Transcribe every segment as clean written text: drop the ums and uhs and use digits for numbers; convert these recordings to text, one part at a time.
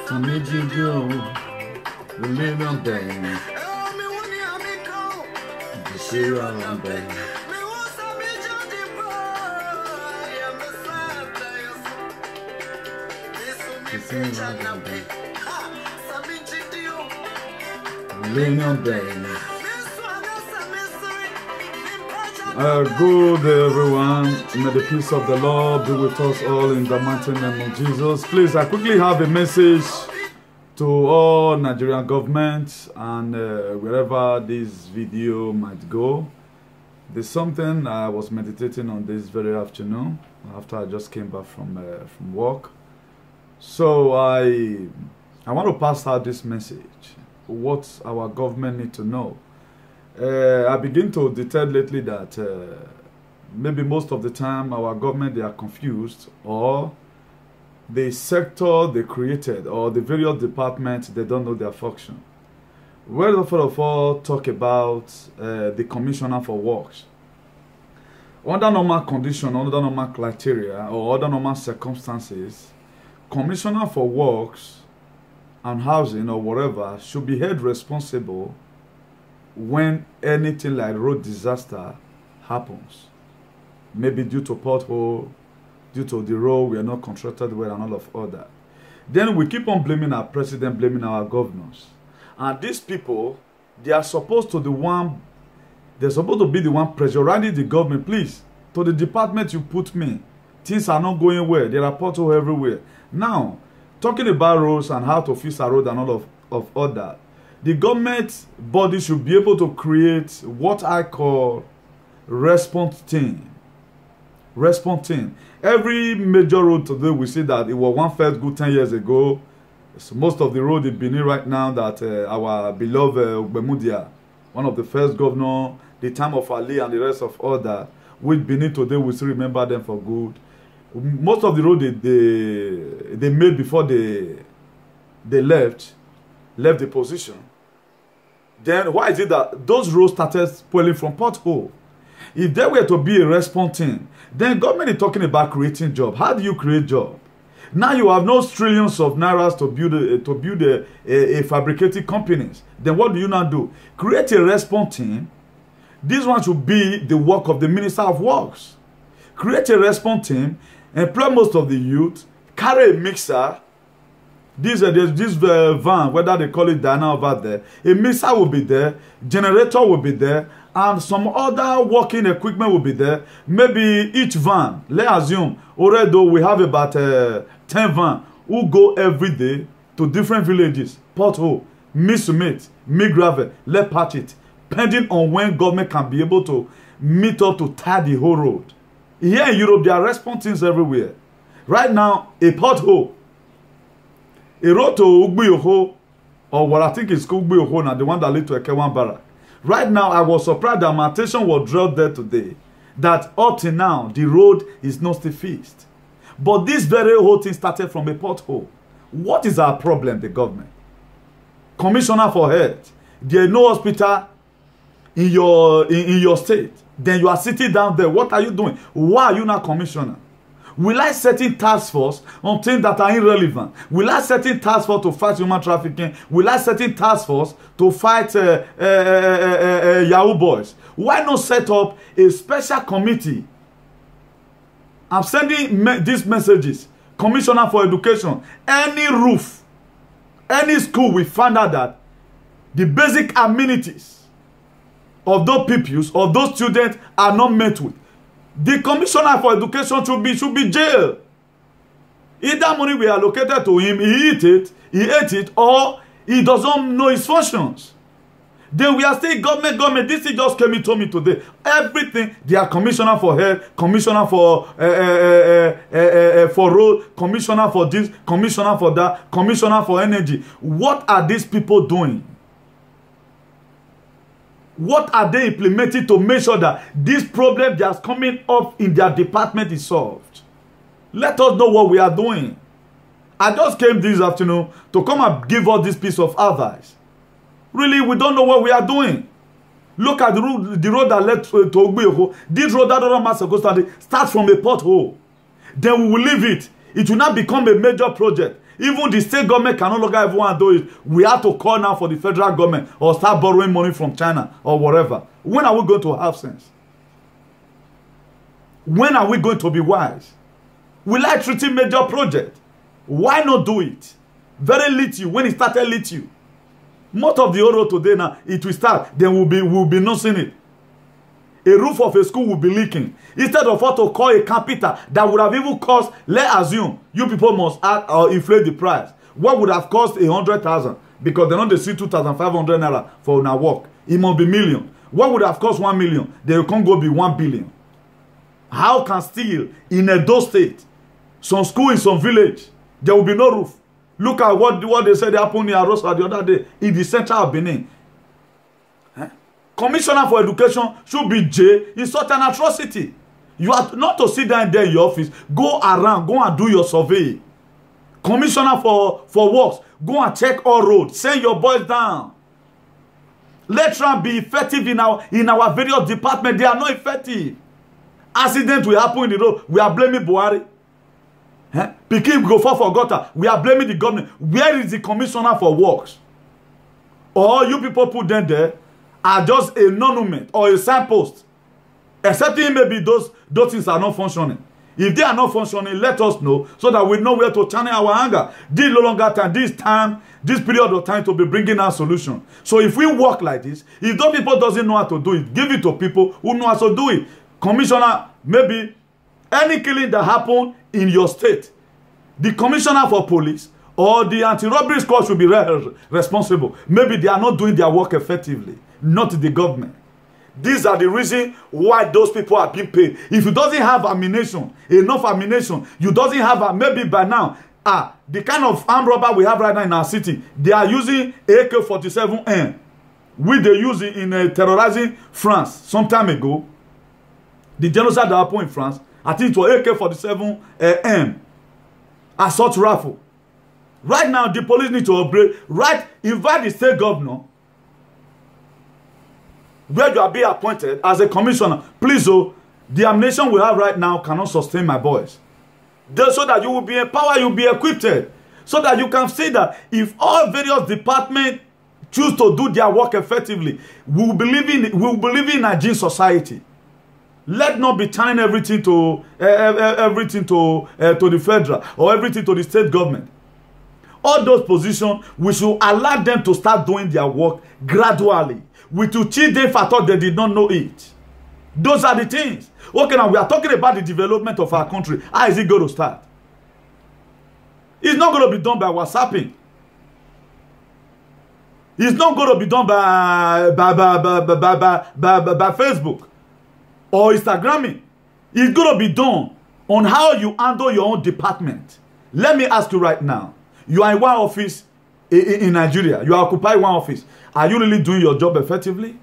Tamijijo, the million day. The Sierra Bay. The Sierra Bay. The million day. Good day, everyone. May the peace of the Lord be with us all in the mighty name of Jesus. Please, I quickly have a message to all Nigerian government and wherever this video might go. There's something I was meditating on this very afternoon after I just came back from work. So I want to pass out this message, what our government need to know. I begin to detect lately that maybe most of the time our government, they are confused, or the sector they created or the various departments, they don't know their function. We'll first of all talk about the Commissioner for Works. Under normal conditions, under normal criteria, or under normal circumstances, Commissioner for Works and Housing or whatever should be held responsible when anything like road disaster happens, maybe due to pothole, due to the road we are not constructed well and all of that. Then we keep on blaming our president, blaming our governors. And these people, they are supposed to be the one pressurizing the government. Please, to the department you put me, things are not going well. There are potholes everywhere. Now, talking about roads and how to fix a road and all of that, the government body should be able to create what I call response team. Response team. Every major road today, we see that it was one first good 10 years ago. So most of the road in Benin right now that our beloved Ogbemudia, one of the first governor, the time of Ali and the rest of all that, with Benin today, we still remember them for good. Most of the road they made before they left the position. Then why is it that those roads started spoiling from pothole? If there were to be a response team, then government is talking about creating job. How do you create job? Now you have no trillions of nairas to build a fabricating companies. Then what do you now do? Create a response team. This one should be the work of the Minister of Works. Create a response team, employ most of the youth, carry a mixer. This van, whether they call it Dana over there, a mixer will be there, generator will be there, and some other working equipment will be there. Maybe each van, let's assume, already we have about 10 vans who go every day to different villages, pothole, mix gravel, let patch it, depending on when government can be able to meet up to tie the whole road. Here in Europe, there are response teams everywhere. Right now, a pothole, a road to Ugbiyoho, or what I think is Ugbiyoho now, the one that leads to Ekewan Barrack. Right now, I was surprised that my attention was drawn there today, that up till now, the road is not still fixed. But this very whole thing started from a pothole. What is our problem, the government? Commissioner for Health, there is no hospital in your state. Then you are sitting down there. What are you doing? Why are you not commissioner? Will I set in task force on things that are irrelevant? Will I set in task force to fight human trafficking? Will I set in task force to fight Yahoo boys? Why not set up a special committee? I'm sending these messages. Commissioner for Education, any roof, any school, we find out that the basic amenities of those pupils, of those students are not met with. The Commissioner for Education should be jailed. If that money we allocated to him, he ate it, or he doesn't know his functions. Then we are still government. This thing just came and told me today. Everything, they are Commissioner for Health, Commissioner for Road, Commissioner for this, Commissioner for that, Commissioner for Energy. What are these people doing? What are they implementing to make sure that this problem that's coming up in their department is solved? Let us know what we are doing. I just came this afternoon to come and give us this piece of advice. Really, we don't know what we are doing. Look at the road that led to Ogbiyoho. This road that other master starts from a pothole. Then we will leave it. It will not become a major project. Even the state government can no longer even do it. We have to call now for the federal government or start borrowing money from China or whatever. When are we going to have sense? When are we going to be wise? We like treating major project. Why not do it? Very little. When it started little. Most of the road today now, it will start. Then we'll be noticing it. A roof of a school will be leaking. Instead of us to call a carpenter that would have even cost, let's assume, you people must add or inflate the price. What would have cost 100,000? Because they don't see 2,500 naira for our work. It must be million. What would have cost 1 million? They can't go be 1 billion. How can still in Edo State, some school in some village, there will be no roof? Look at what they said happened in Arosa the other day in the center of Benin. Commissioner for Education should be J in such an atrocity. You are not to sit down there in your office. Go around, go and do your survey. Commissioner for Works, go and check all roads. Send your boys down. Let them be effective in our various departments. They are not effective. Accident will happen in the road. We are blaming Buhari. Pikin go for gutter. We are blaming the government. Where is the Commissioner for Works? Or you people put them there are just a monument or a signpost. Except maybe those things are not functioning. If they are not functioning, let us know so that we know where to channel our anger. This no longer time, this period of time to be bringing our solution. So if we work like this, if those people doesn't know how to do it, give it to people who know how to do it. Commissioner, maybe any killing that happened in your state, the commissioner for police or the anti-robbery squad should be responsible. Maybe they are not doing their work effectively, not the government. These are the reasons why those people are being paid. If you doesn't have ammunition, enough ammunition, you doesn't have maybe by now, the kind of armed robber we have right now in our city, they are using AK-47M, which they used in terrorizing France some time ago. The genocide that happened in France, I think it was AK-47M, assault rifle. Right now, the police need to upgrade. Invite the state governor, where you are being appointed as a commissioner. Please, the ammunition we have right now cannot sustain my boys. So that you will be empowered, you will be equipped, so that you can see that if all various departments choose to do their work effectively, we will be living in a Nigerian society. Let not be turning everything to the federal or everything to the state government. All those positions, we should allow them to start doing their work gradually. We to teach them for thought they did not know it. Those are the things. Okay, now we are talking about the development of our country. How is it going to start? It's not going to be done by WhatsApping. It's not going to be done by Facebook or Instagramming. It's going to be done on how you handle your own department. Let me ask you right now. You are in one office in Nigeria. You occupy one office. Are you really doing your job effectively?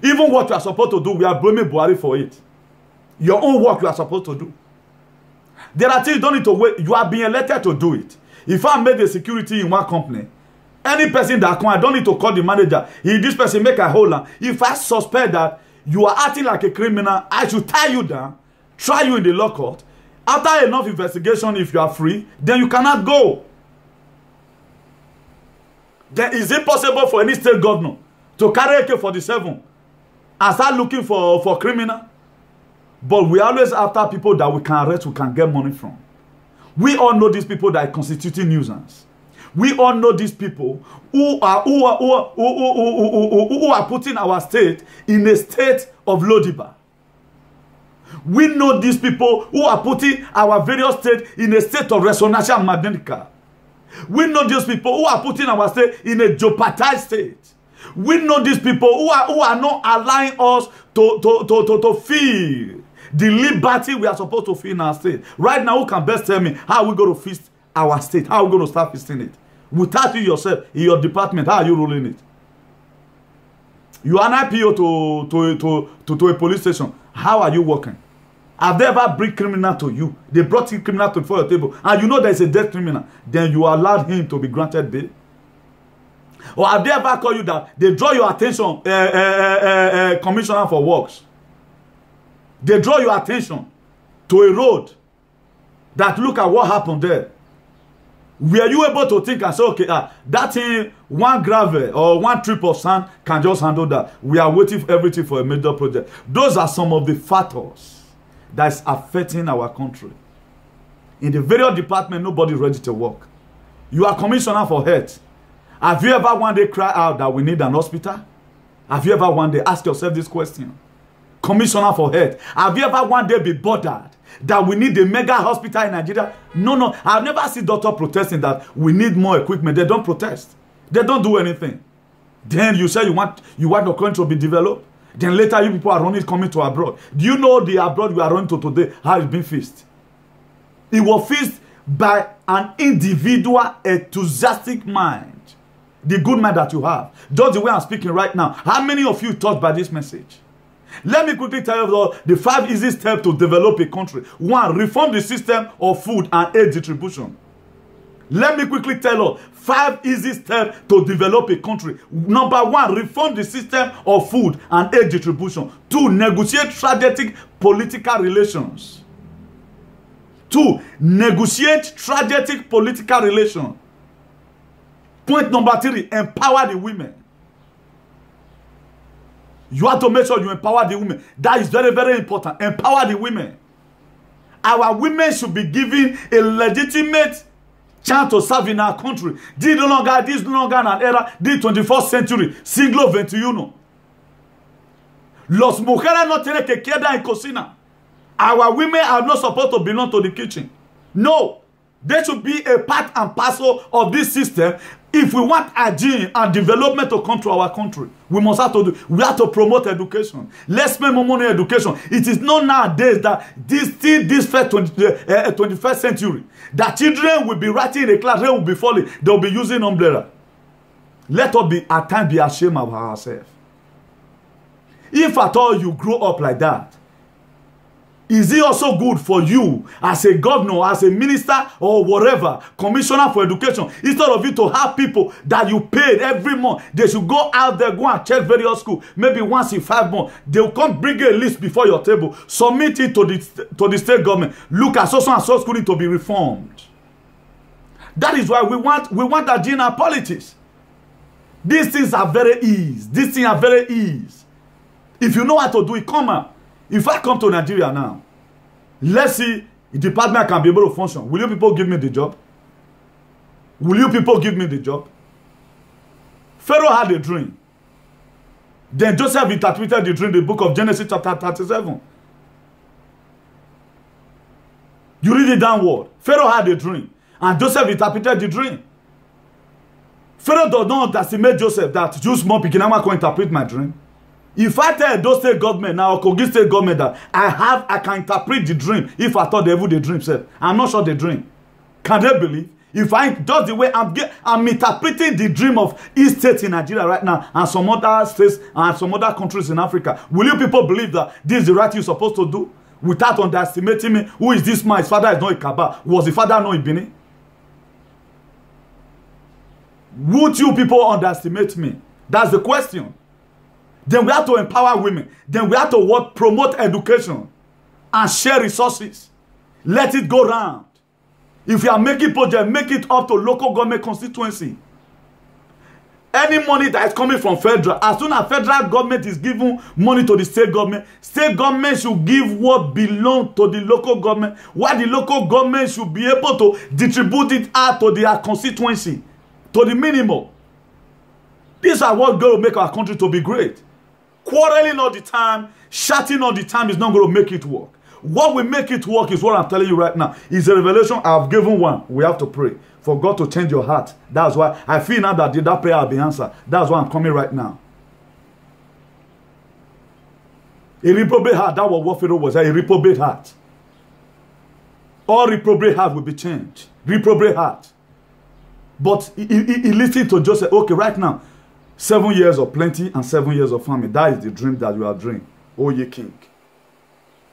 Even what you are supposed to do, we are blaming Buhari for it. Your own work you are supposed to do. There are things you don't need to wait. You are being elected to do it. If I made the security in one company, any person that come, I don't need to call the manager. If this person make a hold, if I suspect that you are acting like a criminal, I should tie you down, try you in the law court. After enough investigation, if you are free, then you cannot go. Then is it possible for any state governor to carry AK-47 and start looking for criminal? But we always after people that we can arrest, we can get money from. We all know these people that are constituting nuisance. We all know these people who are putting our state in a state of Lodiba. We know these people who are putting our various states in a state of resonantia magnetica. We know these people who are putting our state in a jeopardized state. We know these people who are not allowing us to feel the liberty we are supposed to feel in our state. Right now, who can best tell me how we going to feast our state? How are we going to start feasting it? Without you yourself, in your department, how are you ruling it? You are an IPO to a police station. How are you working? Have they ever bring criminal to you? They brought in criminal to before your table, and you know there is a dead criminal. Then you allowed him to be granted bail. Or have they ever called you that they draw your attention, Commissioner for Works? They draw your attention to a road that look at what happened there. Were you able to think and say, okay, that thing, one gravel or one trip of sand can just handle that? We are waiting for everything for a major project. Those are some of the factors that is affecting our country. In the various departments, nobody is ready to work. You are commissioner for health. Have you ever one day cried out that we need an hospital? Have you ever one day asked yourself this question? Commissioner for health. Have you ever one day been bothered that we need a mega hospital in Nigeria? No. I've never seen doctors protesting that we need more equipment. They don't protest. They don't do anything. Then you say you want your country to be developed. Then later you people are running coming to abroad. Do you know the abroad we are running to today, how it's been fixed? It was fixed by an individual enthusiastic mind. The good mind that you have. Just the way I'm speaking right now. How many of you touched by this message? Let me quickly tell you the 5 easy steps to develop a country. 1, reform the system of food and aid distribution. Let me quickly tell you 5 easy steps to develop a country. Number 1, reform the system of food and aid distribution. 2, negotiate strategic political relations. 2, negotiate strategic political relations. Point number 3, empower the women. You have to make sure you empower the women. That is very, very important. Empower the women. Our women should be given a legitimate chance to serve in our country. This no longer an era, this 21st century, siglo XXI. Los mujeres no tienen que quedar en cocina. Our women are not supposed to belong to the kitchen. No. They should be a part and parcel of this system. If we want hygiene and development to come to our country, we have to promote education. Let's spend more money on education. It is not nowadays that this 21st century, that children will be writing in a class, they will be falling, they will be using umbrella. Let us be at times be ashamed of ourselves. If at all you grow up like that, is it also good for you as a governor, as a minister, or whatever, commissioner for education, instead of you to have people that you paid every month, they should go out there, go and check various schools, maybe once in 5 months, they'll come bring a list before your table, submit it to the state government, look at so and so school to be reformed. That is why we want agenda politics. These things are very easy. These things are very easy. If you know how to do it, come out. If I come to Nigeria now, let's see the department can be able to function. Will you people give me the job? Will you people give me the job? Pharaoh had a dream. Then Joseph interpreted the dream in the book of Genesis chapter 37. You read it downward. Pharaoh had a dream. And Joseph interpreted the dream. Pharaoh does not underestimate Joseph that just more beginning I can interpret my dream. If I tell those state government now, Kogi state government that I can interpret the dream, if I thought they would the dream said, I'm not sure the dream. Can they believe? If I just the way I'm interpreting the dream of East States in Nigeria right now and some other states and some other countries in Africa, will you people believe that this is the right thing you're supposed to do? Without underestimating me, who is this man? His father is not a Kaba. Was the father not a Bini? Would you people underestimate me? That's the question. Then we have to empower women. Then we have to promote education and share resources. Let it go round. If you are making projects, make it up to local government constituency. Any money that is coming from federal, as soon as federal government is giving money to the state government should give what belongs to the local government, while the local government should be able to distribute it out to their constituency, to the minimum. These are what going to make our country to be great. Quarreling all the time, shouting all the time is not going to make it work. What will make it work is what I'm telling you right now. It's a revelation I've given one. We have to pray for God to change your heart. That's why I feel now that that prayer will be answered. That's why I'm coming right now. A reprobate heart, that was what Pharaoh was. A reprobate heart. All reprobate heart will be changed. Reprobate heart. But he listened to Joseph. Okay, right now, 7 years of plenty and 7 years of famine. That is the dream that you are dreaming, O ye king.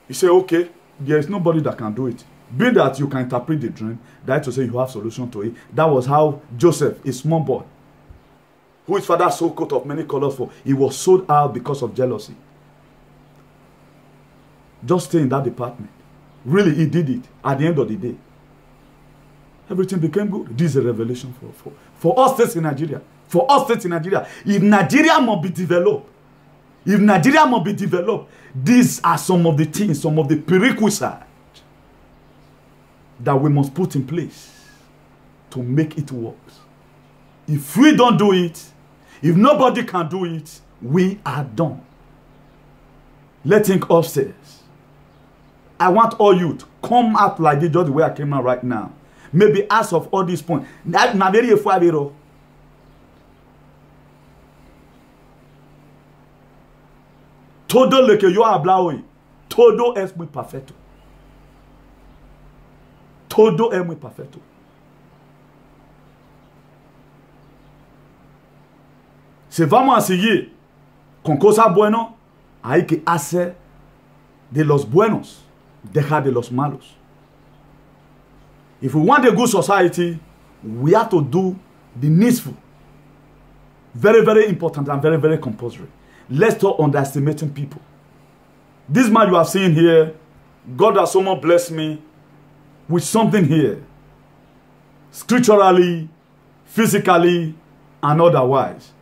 You say, okay, there is nobody that can do it. Being that you can interpret the dream, that is to say you have solution to it. That was how Joseph, a small boy, who his father sold coat of many colors for, he was sold out because of jealousy. Just stay in that department. Really, he did it at the end of the day. everything became good. This is a revelation for all states in Nigeria. For all states in Nigeria. If Nigeria must be developed, these are some of the things, some of the prerequisites that we must put in place to make it work. If we don't do it, if nobody can do it, we are done. Let's think upstairs. I want all you to come out like this, just the way I came out right now. Maybe as of all these points. Todo lo que yo habla hoy, todo es muy perfecto. Todo es muy perfecto. Si vamos a seguir con cosas buenas, hay que hacer de los buenos, dejar de los malos. If we want a good society, we have to do the needful. Very, very important and very, very compulsory. Let's stop underestimating people. This man you are seeing here, God has so much blessed me with something here. Scripturally, physically, and otherwise.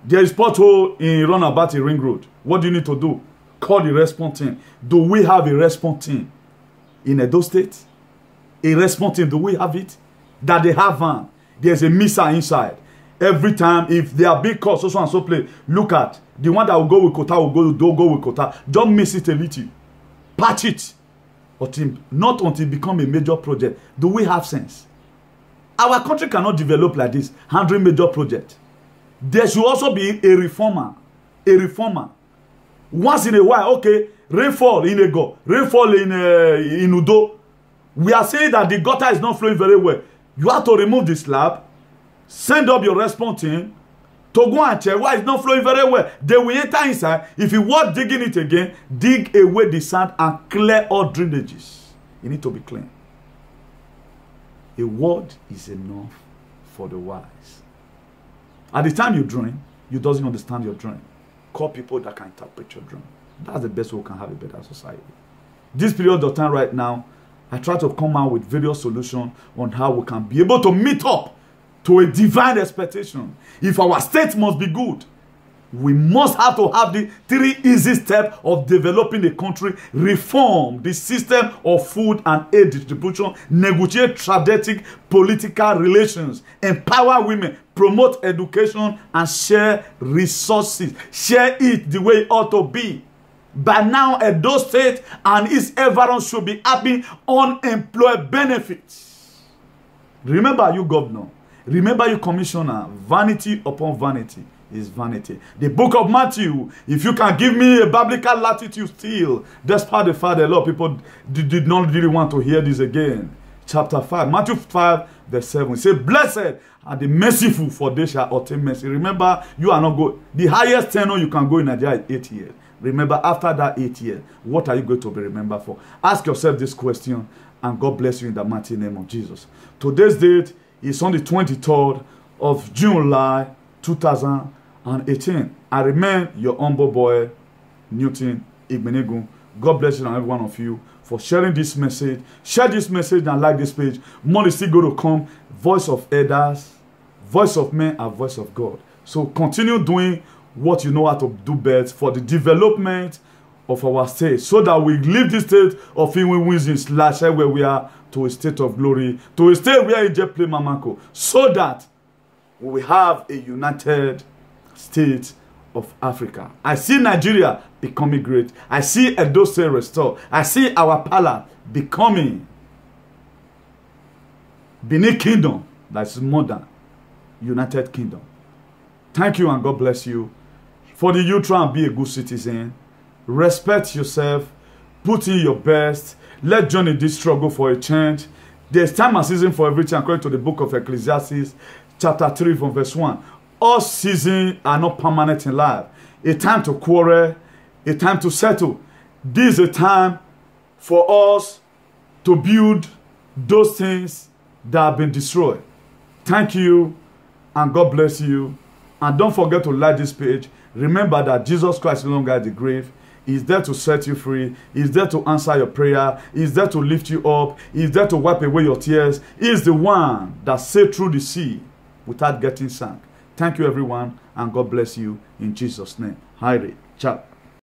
There is pothole in Runabout Ring Road. What do you need to do? Call the response team. Do we have a response team in Edo State? A response team, do we have it? That they have van. There's a missile inside. Every time, if there are big calls, so and so play, look at the one that will go with Kota will go with Kota. Don't miss it a little. Patch it. Not until it becomes a major project. Do we have sense? Our country cannot develop like this, handling major projects. There should also be a reformer. A reformer. Once in a while, okay, rainfall in Ego, rainfall in Udo. We are saying that the gutter is not flowing very well. You have to remove the slab, send up your response team to go and check why it's not flowing very well. They will enter inside. If you want digging it again, dig away the sand and clear all drainages. You need to be clean. A word is enough for the wise. At the time you dream, you doesn't understand your dream. Call people that can interpret your dream. That's the best way we can have a better society. This period of time right now, I try to come out with various solutions on how we can be able to meet up to a divine expectation. If our state must be good, we must have to have the 3 easy steps of developing the country: reform the system of food and aid distribution, negotiate strategic political relations, empower women, promote education, and share resources. Share it the way it ought to be. By now, Edo State and its environs should be having unemployed benefits. Remember, you governor. Remember, you commissioner. Vanity upon vanity is vanity. The book of Matthew, if you can give me a biblical latitude still, despite the fact that a lot of people did not really want to hear this again. Chapter 5, Matthew 5, verse 7. It says, blessed are the merciful, for they shall obtain mercy. Remember, you are not going. The highest tenure you can go in Nigeria is 8 years. Remember, after that 8 years, what are you going to be remembered for? Ask yourself this question, and God bless you in the mighty name of Jesus. Today's date is on the 23rd of July, 2018. I remain your humble boy, Newton Igbeneghu. God bless you and every one of you for sharing this message. Share this message and like this page. More is still going to come. Voice of elders, voice of men, and voice of God. So continue doing what you know how to do best for the development of our state, so that we leave this state of /, where we are, to a state of glory, to a state where Egypt play Mamako, so that we will have a united state of Africa. I see Nigeria becoming great. I see Edo State restored. I see our palace becoming Benin Kingdom, that's modern, United Kingdom. Thank you and God bless you. For the youth, try and be a good citizen. Respect yourself. Put in your best. Let's join this struggle for a change. There's time and season for everything, according to the book of Ecclesiastes, chapter 3 from verse 1. All seasons are not permanent in life. A time to quarrel, a time to settle. This is a time for us to build those things that have been destroyed. Thank you and God bless you. And don't forget to like this page. Remember that Jesus Christ is no longer at the grave. He's there to set you free. He's there to answer your prayer. He's there to lift you up. He's there to wipe away your tears. He's the one that sailed through the sea without getting sunk. Thank you, everyone, and God bless you in Jesus' name. Hi, Ciao.